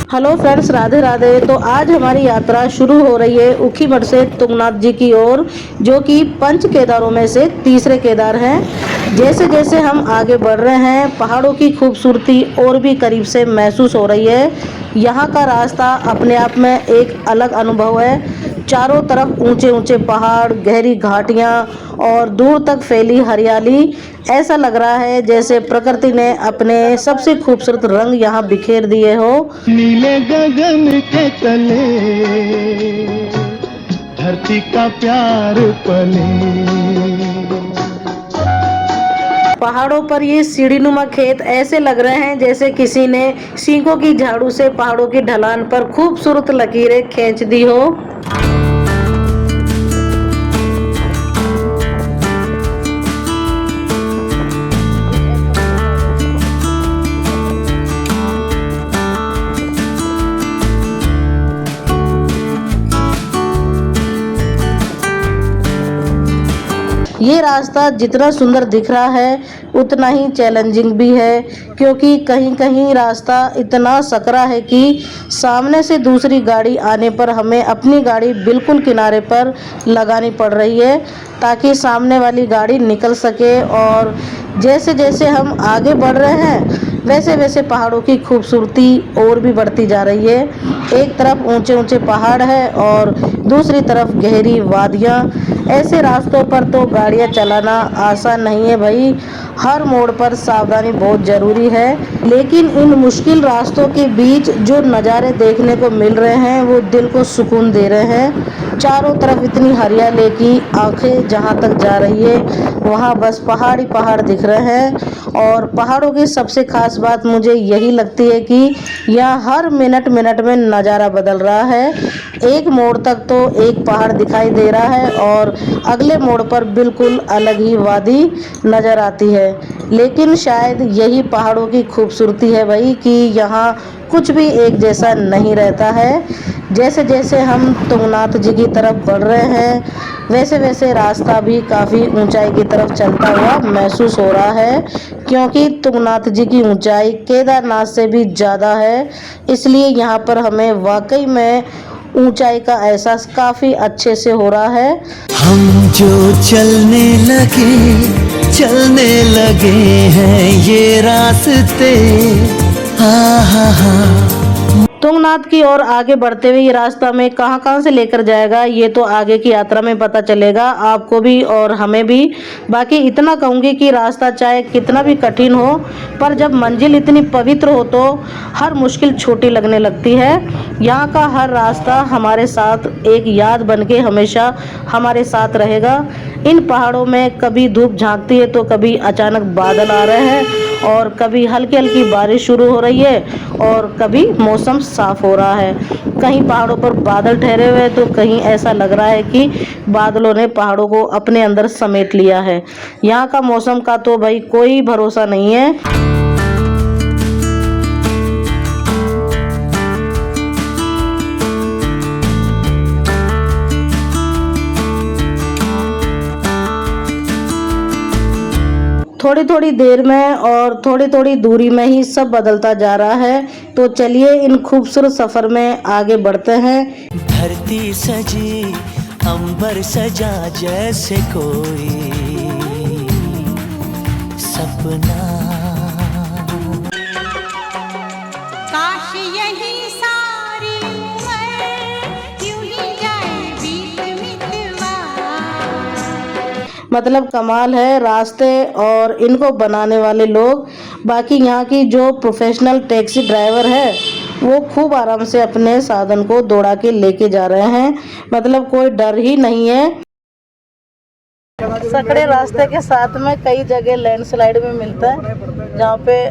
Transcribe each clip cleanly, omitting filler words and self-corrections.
Hello friends, Radhe Radhe. तो आज हमारी यात्रा शुरू हो रही है ऊखीमठ से तुंगनाथ जी की ओर, जो कि पंच केदारों में से तीसरे केदार हैं। जैसे जैसे हम आगे बढ़ रहे हैं, पहाड़ों की खूबसूरती और भी करीब से महसूस हो रही है। यहाँ का रास्ता अपने आप में एक अलग अनुभव है। चारों तरफ ऊंचे ऊंचे पहाड़, गहरी घाटियाँ और दूर तक फैली हरियाली। ऐसा लग रहा है जैसे प्रकृति ने अपने सबसे खूबसूरत रंग यहाँ बिखेर दिए हो। नीले गगन के तले धरती का प्यार पले। पहाड़ों पर ये सीढ़ीनुमा खेत ऐसे लग रहे हैं जैसे किसी ने सींगों की झाड़ू से पहाड़ों की ढलान पर खूबसूरत लकीरें खींच दी हो। ये रास्ता जितना सुंदर दिख रहा है उतना ही चैलेंजिंग भी है, क्योंकि कहीं कहीं रास्ता इतना सकरा है कि सामने से दूसरी गाड़ी आने पर हमें अपनी गाड़ी बिल्कुल किनारे पर लगानी पड़ रही है ताकि सामने वाली गाड़ी निकल सके। और जैसे जैसे हम आगे बढ़ रहे हैं वैसे वैसे पहाड़ों की खूबसूरती और भी बढ़ती जा रही है। एक तरफ ऊंचे ऊंचे पहाड़ है और दूसरी तरफ गहरी वादियाँ। ऐसे रास्तों पर तो गाड़ियाँ चलाना आसान नहीं है भाई, हर मोड़ पर सावधानी बहुत ज़रूरी है। लेकिन इन मुश्किल रास्तों के बीच जो नज़ारे देखने को मिल रहे हैं वो दिल को सुकून दे रहे हैं। चारों तरफ इतनी हरियाली की आंखें जहाँ तक जा रही है वहाँ बस पहाड़ ही पहाड़ दिख रहे हैं। और पहाड़ों की सबसे खास बात मुझे यही लगती है कि यहाँ हर मिनट मिनट में नज़ारा बदल रहा है। एक मोड़ तक तो एक पहाड़ दिखाई दे रहा है और अगले मोड़ पर बिल्कुल अलग ही वादी नज़र आती है। लेकिन शायद यही पहाड़ों की खूबसूरती है भाई कि यहाँ कुछ भी एक जैसा नहीं रहता है। जैसे जैसे हम तुंगनाथ जी की तरफ बढ़ रहे हैं वैसे वैसे रास्ता भी काफ़ी ऊंचाई की तरफ चलता हुआ महसूस हो रहा है, क्योंकि तुंगनाथ जी की ऊंचाई केदारनाथ से भी ज़्यादा है। इसलिए यहाँ पर हमें वाकई में ऊंचाई का एहसास काफ़ी अच्छे से हो रहा है। हम जो चलने लगे हैं ये रास्ते। हाँ हाँ हाँ। तुंगनाथ की ओर आगे बढ़ते हुए ये रास्ता में कहां कहां से लेकर जाएगा ये तो आगे की यात्रा में पता चलेगा, आपको भी और हमें भी। बाकी इतना कहूंगी कि रास्ता चाहे कितना भी कठिन हो, पर जब मंजिल इतनी पवित्र हो तो हर मुश्किल छोटी लगने लगती है। यहाँ का हर रास्ता हमारे साथ एक याद बन के हमेशा हमारे साथ रहेगा। इन पहाड़ों में कभी धूप झांकती है तो कभी अचानक बादल आ रहे हैं और कभी हल्की हल्की बारिश शुरू हो रही है और कभी मौसम साफ हो रहा है। कहीं पहाड़ों पर बादल ठहरे हुए हैं तो कहीं ऐसा लग रहा है कि बादलों ने पहाड़ों को अपने अंदर समेट लिया है। यहाँ का मौसम का तो भाई कोई भरोसा नहीं है। थोड़ी थोड़ी देर में और थोड़ी थोड़ी दूरी में ही सब बदलता जा रहा है। तो चलिए इन खूबसूरत सफर में आगे बढ़ते हैं। धरती सजी अंबर सजा जैसे कोई सपना। काश यही सारी उम्र यूं ही जाए बीत मितवा। मतलब कमाल है रास्ते और इनको बनाने वाले लोग। बाकी यहाँ की जो प्रोफेशनल टैक्सी ड्राइवर है वो खूब आराम से अपने साधन को दौड़ा के लेके जा रहे हैं, मतलब कोई डर ही नहीं है। सकड़े रास्ते के साथ में कई जगह लैंडस्लाइड में मिलता है, जहाँ पे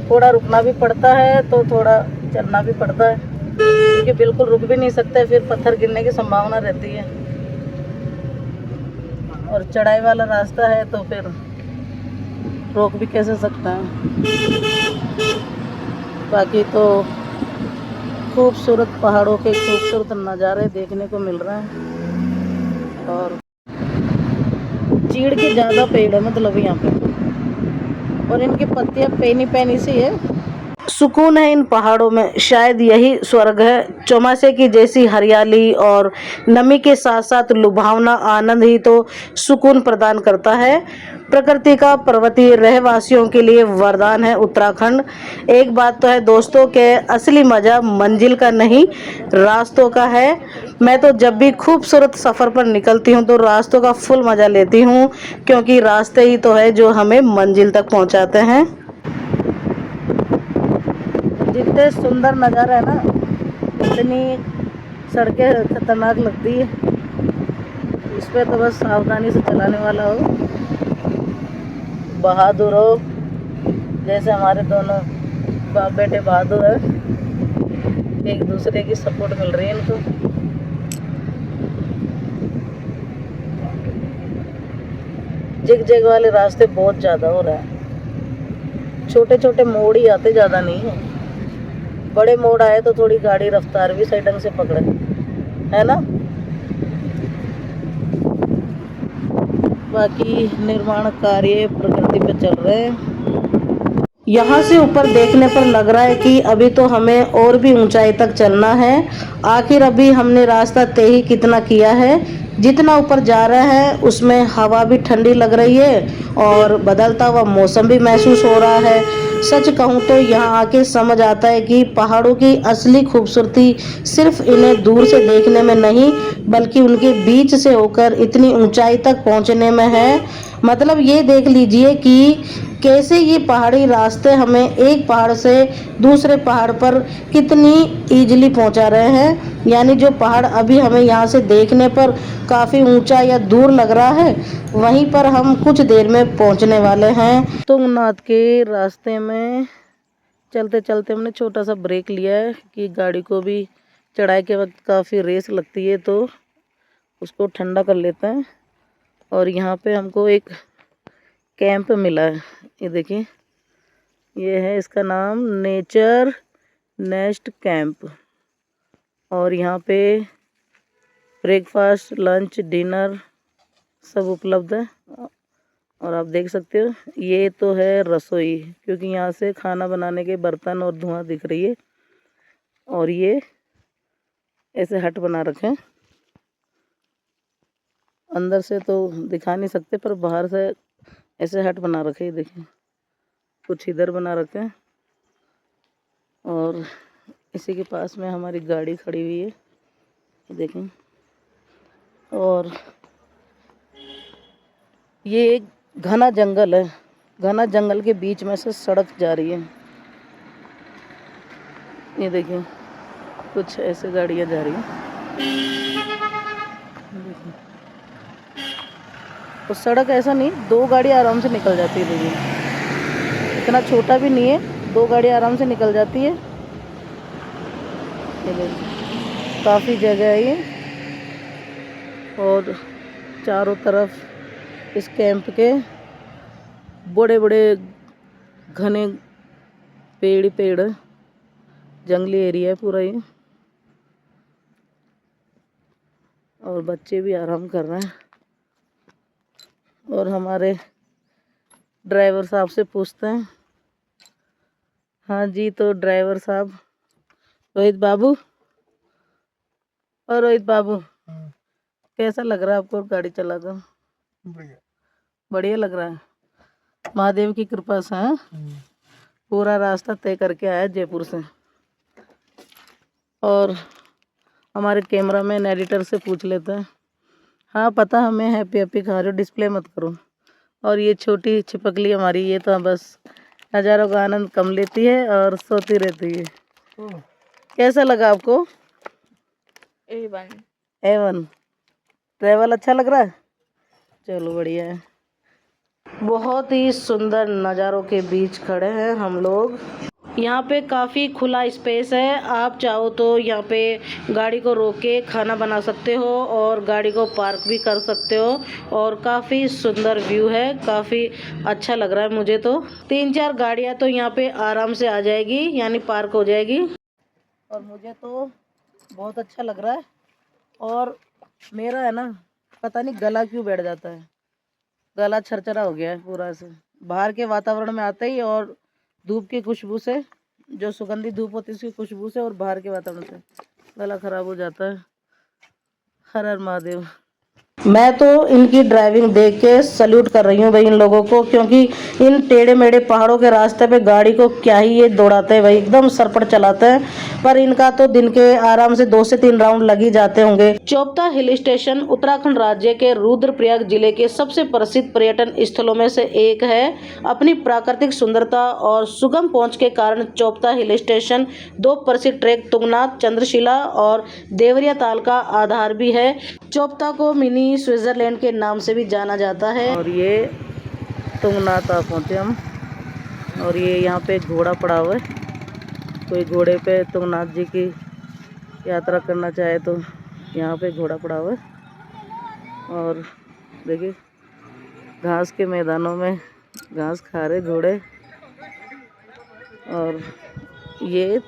थोड़ा रुकना भी पड़ता है तो थोड़ा चलना भी पड़ता है, क्योंकि बिल्कुल रुक भी नहीं सकते, फिर पत्थर गिरने की संभावना रहती है। और चढ़ाई वाला रास्ता है तो फिर रोक भी कैसे सकता है। बाकी तो खूबसूरत पहाड़ों के खूबसूरत नज़ारे देखने को मिल रहे हैं। और चीड़ के ज़्यादा पेड़ है मतलब यहाँ पे, और इनकी पत्तियाँ पैनी पैनी सी है। सुकून है इन पहाड़ों में, शायद यही स्वर्ग है। चौमासे की जैसी हरियाली और नमी के साथ साथ लुभावना आनंद ही तो सुकून प्रदान करता है। प्रकृति का पर्वतीय रहवासियों के लिए वरदान है उत्तराखंड। एक बात तो है दोस्तों के असली मजा मंजिल का नहीं, रास्तों का है। मैं तो जब भी खूबसूरत सफर पर निकलती हूँ तो रास्तों का फुल मजा लेती हूँ, क्योंकि रास्ते ही तो है जो हमें मंजिल तक पहुँचाते हैं। जितने सुंदर नज़ारा है ना, इतनी सड़कें खतरनाक लगती है। इस पे तो बस सावधानी से चलाने वाला हो, बहादुर हो, जैसे हमारे दोनों बाप बेटे बहादुर है। एक दूसरे की सपोर्ट मिल रही है इनको। जिग जिग वाले रास्ते बहुत ज़्यादा हो रहे हैं, छोटे छोटे मोड़ ही आते, ज़्यादा नहीं है। बड़े मोड़ आए तो थोड़ी गाड़ी रफ्तार भी सही ढंग से पकड़े, है ना। बाकी निर्माण कार्य प्रकृति पे चल रहे हैं। यहाँ से ऊपर देखने पर लग रहा है कि अभी तो हमें और भी ऊंचाई तक चलना है। आखिर अभी हमने रास्ता तय ही कितना किया है। जितना ऊपर जा रहा है उसमें हवा भी ठंडी लग रही है और बदलता हुआ मौसम भी महसूस हो रहा है। सच कहूँ तो यहाँ आके समझ आता है कि पहाड़ों की असली खूबसूरती सिर्फ इन्हें दूर से देखने में नहीं, बल्कि उनके बीच से होकर इतनी ऊंचाई तक पहुँचने में है। मतलब ये देख लीजिए कि कैसे ये पहाड़ी रास्ते हमें एक पहाड़ से दूसरे पहाड़ पर कितनी इजीली पहुंचा रहे हैं। यानी जो पहाड़ अभी हमें यहाँ से देखने पर काफ़ी ऊंचा या दूर लग रहा है, वहीं पर हम कुछ देर में पहुंचने वाले हैं। तुंगनाथ के रास्ते में चलते चलते हमने छोटा सा ब्रेक लिया है कि गाड़ी को भी चढ़ाई के वक्त काफ़ी रेस लगती है तो उसको ठंडा कर लेते हैं। और यहाँ पे हमको एक कैंप मिला है, ये देखिए, ये है इसका नाम नेचर नेस्ट कैंप। और यहाँ पे ब्रेकफास्ट, लंच, डिनर सब उपलब्ध है। और आप देख सकते हो ये तो है रसोई, क्योंकि यहाँ से खाना बनाने के बर्तन और धुआं दिख रही है। और ये ऐसे हट बना रखे हैं, अंदर से तो दिखा नहीं सकते पर बाहर से ऐसे हट बना रखे, देखिए कुछ इधर बना रखे हैं। और इसी के पास में हमारी गाड़ी खड़ी हुई है, देखें। और ये एक घना जंगल है, घना जंगल के बीच में से सड़क जा रही है। ये देखिए कुछ ऐसे गाड़ियाँ जा रही हैं। तो सड़क ऐसा नहीं, दो गाड़ी आराम से निकल जाती है। देखिए इतना छोटा भी नहीं है, दो गाड़ी आराम से निकल जाती है। ये देखिए काफ़ी जगह है ये। और चारों तरफ इस कैंप के बड़े बड़े घने पेड़ है, जंगली एरिया है पूरा ये। और बच्चे भी आराम कर रहे हैं। और हमारे ड्राइवर साहब से पूछते हैं। हाँ जी, तो ड्राइवर साहब रोहित बाबू, और रोहित बाबू कैसा लग रहा है आपको गाड़ी चलाकर? बढ़िया लग रहा है, महादेव की कृपा से। हाँ, पूरा रास्ता तय करके आया जयपुर से। और हमारे कैमरामैन एडिटर से पूछ लेते हैं। हाँ पता हमें, हैप्पी हैप्पी खा रहे हो, डिस्प्ले मत करो। और ये छोटी छिपकली हमारी, ये तो बस नज़ारों का आनंद कम लेती है और सोती रहती है। कैसा लगा आपको? A1 ट्रैवल अच्छा लग रहा है? चलो बढ़िया है। बहुत ही सुंदर नज़ारों के बीच खड़े हैं हम लोग। यहाँ पे काफ़ी खुला स्पेस है, आप चाहो तो यहाँ पे गाड़ी को रोक के खाना बना सकते हो और गाड़ी को पार्क भी कर सकते हो। और काफ़ी सुंदर व्यू है, काफ़ी अच्छा लग रहा है मुझे तो। 3-4 गाड़ियाँ तो यहाँ पे आराम से आ जाएगी, यानी पार्क हो जाएगी। और मुझे तो बहुत अच्छा लग रहा है। और मेरा है ना, पता नहीं गला क्यों बैठ जाता है, गला छरछरा हो गया है पूरा से, बाहर के वातावरण में आते ही और धूप की खुशबू से जो सुगंधित धूप होती है उसकी खुशबू से और बाहर के वातावरण से गला खराब हो जाता है। हर हर महादेव। मैं तो इनकी ड्राइविंग देख के सल्यूट कर रही हूँ भाई इन लोगों को, क्योंकि इन टेढ़े मेढ़े पहाड़ों के रास्ते पे गाड़ी को क्या ही ये दौड़ाते हैं भाई, एकदम सरपट चलाते हैं। पर इनका तो दिन के आराम से 2 से 3 राउंड लग ही जाते होंगे। चोपता हिल स्टेशन उत्तराखंड राज्य के रुद्रप्रयाग जिले के सबसे प्रसिद्ध पर्यटन स्थलों में से एक है। अपनी प्राकृतिक सुंदरता और सुगम पहुंच के कारण चोपता हिल स्टेशन 2 प्रसिद्ध ट्रैक तुंगनाथ, चंद्रशिला और देवरिया ताल का आधार भी है। चोपता को मिनी स्विट्जरलैंड के नाम से भी जाना जाता है। और ये तुंगनाथ आ पहुँचे हम, और ये यहाँ पे एक घोड़ा पड़ा हुआ है। कोई घोड़े पे तुंगनाथ जी की यात्रा करना चाहे तो यहाँ पे घोड़ा पड़ा हुआ है। और देखिए घास के मैदानों में घास खा रहे घोड़े, और ये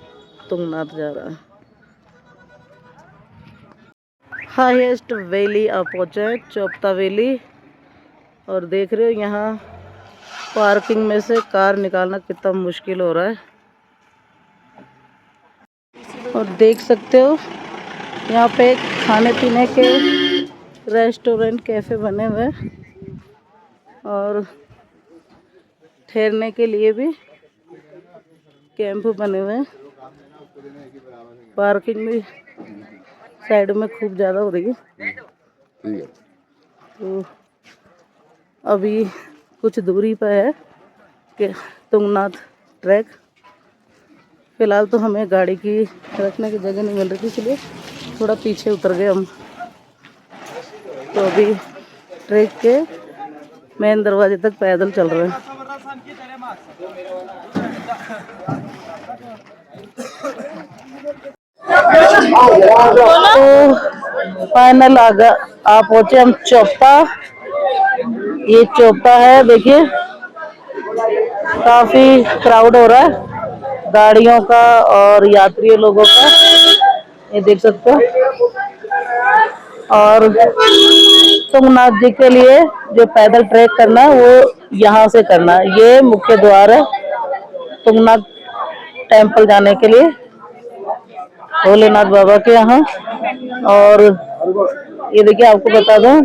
तुंगनाथ जा रहा है। हाईएस्ट वैली आप पहुँचे हैं, चोपता वैली। और देख रहे हो यहाँ पार्किंग में से कार निकालना कितना मुश्किल हो रहा है। और देख सकते हो यहाँ पे खाने पीने के रेस्टोरेंट कैफ़े बने हुए हैं, और ठहरने के लिए भी कैंप बने हुए हैं। पार्किंग भी साइड में खूब ज़्यादा हो रही है। तो अभी कुछ दूरी पर है कि तुंगनाथ ट्रैक। फिलहाल तो हमें गाड़ी की रखने की जगह नहीं मिल रही थी, इसलिए थोड़ा पीछे उतर गए हम। तो अभी ट्रैक के मेन दरवाजे तक पैदल चल रहे हैं। तो फाइनल आ पहुंचे हम चोपता। ये चोपता है, देखिए काफी क्राउड हो रहा है गाड़ियों का और यात्रियों लोगों का, ये देख सकते हो। और तुंगनाथ जी के लिए जो पैदल ट्रैक करना है वो यहाँ से करना है। ये मुख्य द्वार है तुंगनाथ टेम्पल जाने के लिए, भोलेनाथ बाबा के यहाँ। और ये देखिए आपको बता दूं,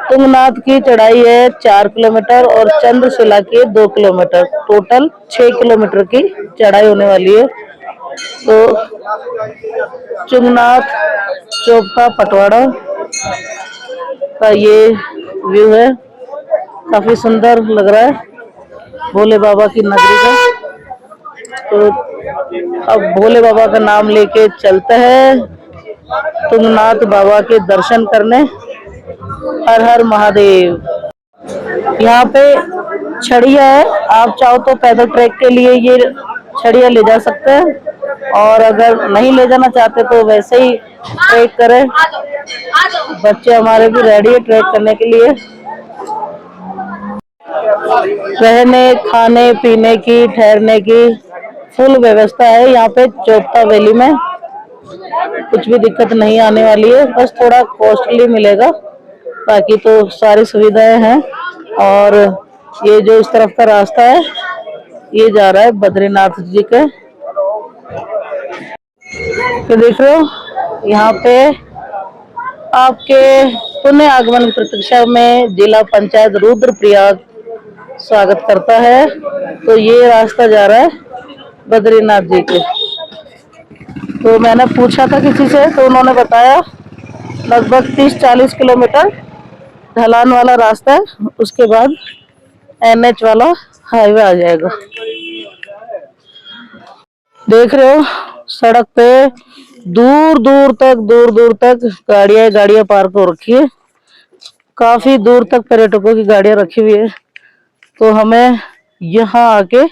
तुंगनाथ की चढ़ाई है 4 किलोमीटर और चंद्रशिला की 2 किलोमीटर, टोटल 6 किलोमीटर की चढ़ाई होने वाली है। तो तुंगनाथ चोपता पटवाड़ा का ये व्यू है, काफी सुंदर लग रहा है भोले बाबा की नगरी का। तो अब भोले बाबा का नाम लेके चलते हैं तुंगनाथ बाबा के दर्शन करने। हर हर महादेव। यहाँ पे छड़िया है, आप चाहो तो पैदल ट्रैक के लिए ये छड़िया ले जा सकते हैं, और अगर नहीं ले जाना चाहते तो वैसे ही ट्रैक करें। बच्चे हमारे भी रेडी है ट्रैक करने के लिए। रहने, खाने पीने की, ठहरने की फुल व्यवस्था है यहाँ पे चोपता वैली में। कुछ भी दिक्कत नहीं आने वाली है, बस थोड़ा कॉस्टली मिलेगा, बाकी तो सारी सुविधाएं हैं। और ये जो इस तरफ का रास्ता है ये जा रहा है बद्रीनाथ जी के। तो देख रहे हो यहाँ पे आपके पुण्य आगमन की प्रतीक्षा में जिला पंचायत रुद्रप्रयाग स्वागत करता है। तो ये रास्ता जा रहा है बद्रीनाथ जी के। तो मैंने पूछा था किसी से, तो उन्होंने बताया लगभग 30-40 किलोमीटर ढलान वाला रास्ता है, उसके बाद NH वाला हाईवे आ जाएगा। देख रहे हो सड़क पे दूर दूर तक गाड़ियां पार्क हो रखी है। काफी दूर तक पर्यटकों की गाड़ियां रखी हुई है। तो हमें यहाँ आके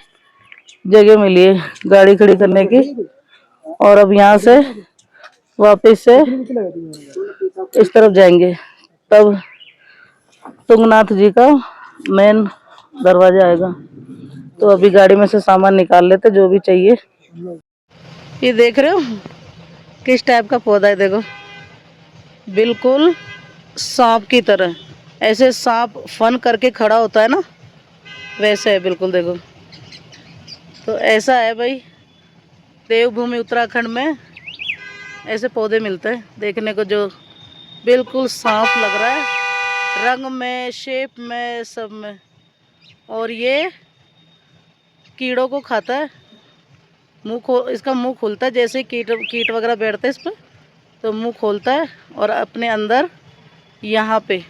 जगह मिली है गाड़ी खड़ी करने की, और अब यहाँ से वापस से इस तरफ जाएंगे, तब तुंगनाथ जी का मेन दरवाजा आएगा। तो अभी गाड़ी में से सामान निकाल लेते जो भी चाहिए। ये देख रहे हो किस टाइप का पौधा है, देखो बिल्कुल सांप की तरह, ऐसे सांप फन करके खड़ा होता है ना, वैसे है बिल्कुल। देखो तो ऐसा है भाई, देवभूमि उत्तराखंड में ऐसे पौधे मिलते हैं देखने को, जो बिल्कुल साफ लग रहा है रंग में, शेप में, सब में। और ये कीड़ों को खाता है, इसका मुंह खोलता है, जैसे कीट वगैरह बैठते हैं इस पर, तो मुंह खोलता है और अपने अंदर यहाँ पे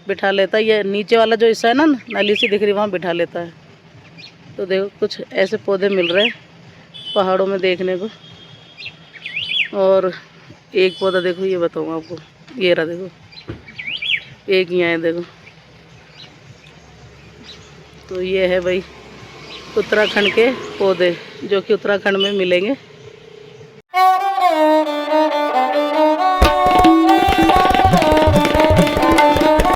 बिठा लेता है। ये नीचे वाला जो हिस्सा है ना, नाली सी दिख रही, वहाँ बिठा लेता है। तो देखो कुछ ऐसे पौधे मिल रहे हैं पहाड़ों में देखने को। और एक पौधा देखो, ये बताऊँ आपको, ये रहा देखो, एक यहाँ है देखो। तो ये है भाई उत्तराखंड के पौधे, जो कि उत्तराखंड में मिलेंगे।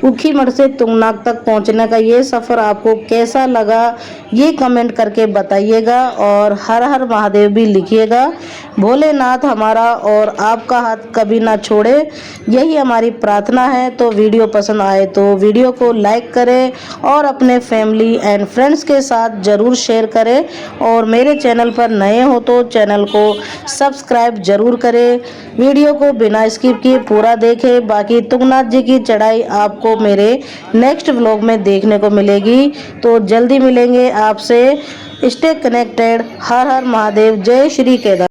ऊखीमठ से तुंगनाक तक पहुंचने का ये सफ़र आपको कैसा लगा, ये कमेंट करके बताइएगा। और हर हर महादेव भी लिखिएगा। भोलेनाथ हमारा और आपका हाथ कभी ना छोड़े, यही हमारी प्रार्थना है। तो वीडियो पसंद आए तो वीडियो को लाइक करें और अपने फैमिली एंड फ्रेंड्स के साथ ज़रूर शेयर करें। और मेरे चैनल पर नए हो तो चैनल को सब्सक्राइब ज़रूर करें। वीडियो को बिना स्किप किए पूरा देखें। बाकी तुंगनाथ जी की चढ़ाई आपको मेरे नेक्स्ट व्लॉग में देखने को मिलेगी। तो जल्दी मिलेंगे आपसे। Stay connected. हर हर महादेव। जय श्री केदार।